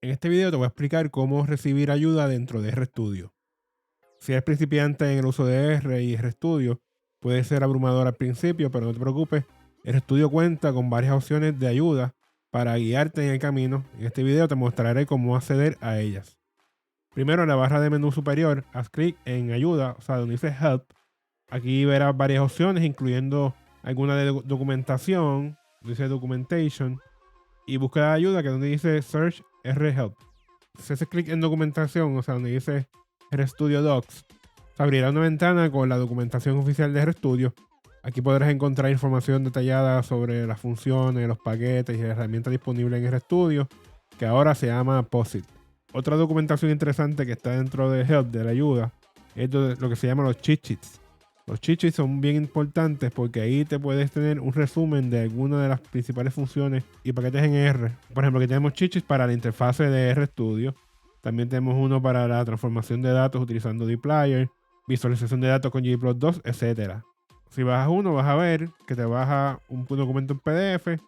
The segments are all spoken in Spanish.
En este video te voy a explicar cómo recibir ayuda dentro de RStudio. Si eres principiante en el uso de R y RStudio, puede ser abrumador al principio, pero no te preocupes. RStudio cuenta con varias opciones de ayuda para guiarte en el camino. En este video te mostraré cómo acceder a ellas. Primero, en la barra de menú superior, haz clic en ayuda, o sea, donde dice Help. Aquí verás varias opciones, incluyendo alguna de documentación, dice Documentation, y búsqueda de ayuda, que es donde dice Search RHelp. Si haces clic en documentación, o sea, donde dice RStudio Docs, se abrirá una ventana con la documentación oficial de RStudio. Aquí podrás encontrar información detallada sobre las funciones, los paquetes y las herramientas disponibles en RStudio, que ahora se llama POSIT. Otra documentación interesante que está dentro de Help, de la ayuda, es lo que se llama los cheat sheets. Los cheat sheets son bien importantes porque ahí te puedes tener un resumen de algunas de las principales funciones y paquetes en R. Por ejemplo, aquí tenemos cheat sheets para la interfase de RStudio. También tenemos uno para la transformación de datos utilizando dplyr, visualización de datos con ggplot2, etc. Si bajas uno, vas a ver que te baja un documento en PDF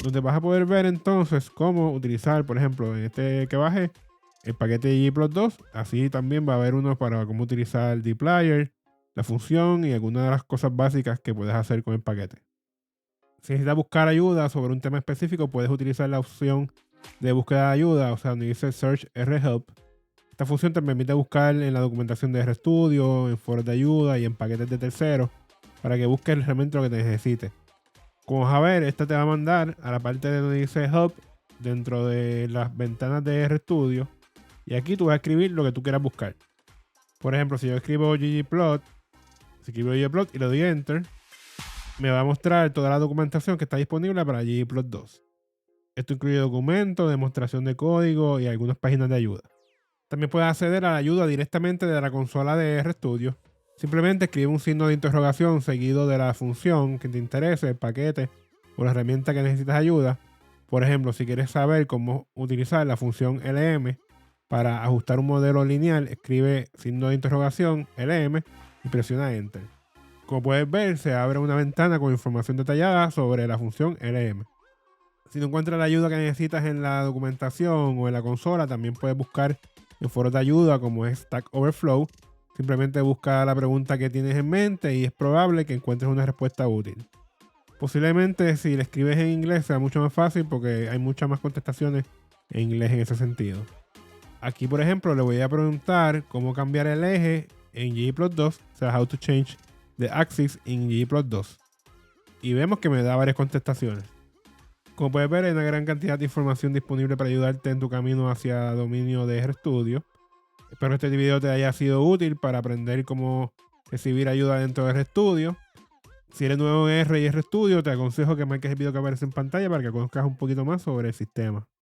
donde vas a poder ver entonces cómo utilizar, por ejemplo, en este que bajé, el paquete de ggplot2. Así también va a haber uno para cómo utilizar dplyr, la función y algunas de las cosas básicas que puedes hacer con el paquete. Si necesitas buscar ayuda sobre un tema específico, puedes utilizar la opción de búsqueda de ayuda, o sea, donde dice Search RHelp. Esta función te permite buscar en la documentación de RStudio, en foros de ayuda y en paquetes de terceros para que busques realmente lo que te necesites. Como vas a ver, esta te va a mandar a la parte de donde dice Help dentro de las ventanas de RStudio, y aquí tú vas a escribir lo que tú quieras buscar. Por ejemplo, si yo escribo ggplot, y le doy Enter, me va a mostrar toda la documentación que está disponible para ggplot2. Esto incluye documentos, demostración de código y algunas páginas de ayuda. También puedes acceder a la ayuda directamente de la consola de RStudio. Simplemente escribe un signo de interrogación seguido de la función que te interese, el paquete o la herramienta que necesitas ayuda. Por ejemplo, si quieres saber cómo utilizar la función LM para ajustar un modelo lineal, escribe signo de interrogación LM y presiona Enter. Como puedes ver, se abre una ventana con información detallada sobre la función LM. Si no encuentras la ayuda que necesitas en la documentación o en la consola, también puedes buscar en foros de ayuda como es Stack Overflow. Simplemente busca la pregunta que tienes en mente y es probable que encuentres una respuesta útil. Posiblemente si le escribes en inglés sea mucho más fácil porque hay muchas más contestaciones en inglés en ese sentido. Aquí, por ejemplo, le voy a preguntar cómo cambiar el eje en ggplot2, o sea, how to change the axis in ggplot2. Y vemos que me da varias contestaciones. Como puedes ver, hay una gran cantidad de información disponible para ayudarte en tu camino hacia dominio de RStudio. Espero que este video te haya sido útil para aprender cómo recibir ayuda dentro de RStudio. Si eres nuevo en R y RStudio, te aconsejo que marques el video que aparece en pantalla para que conozcas un poquito más sobre el sistema.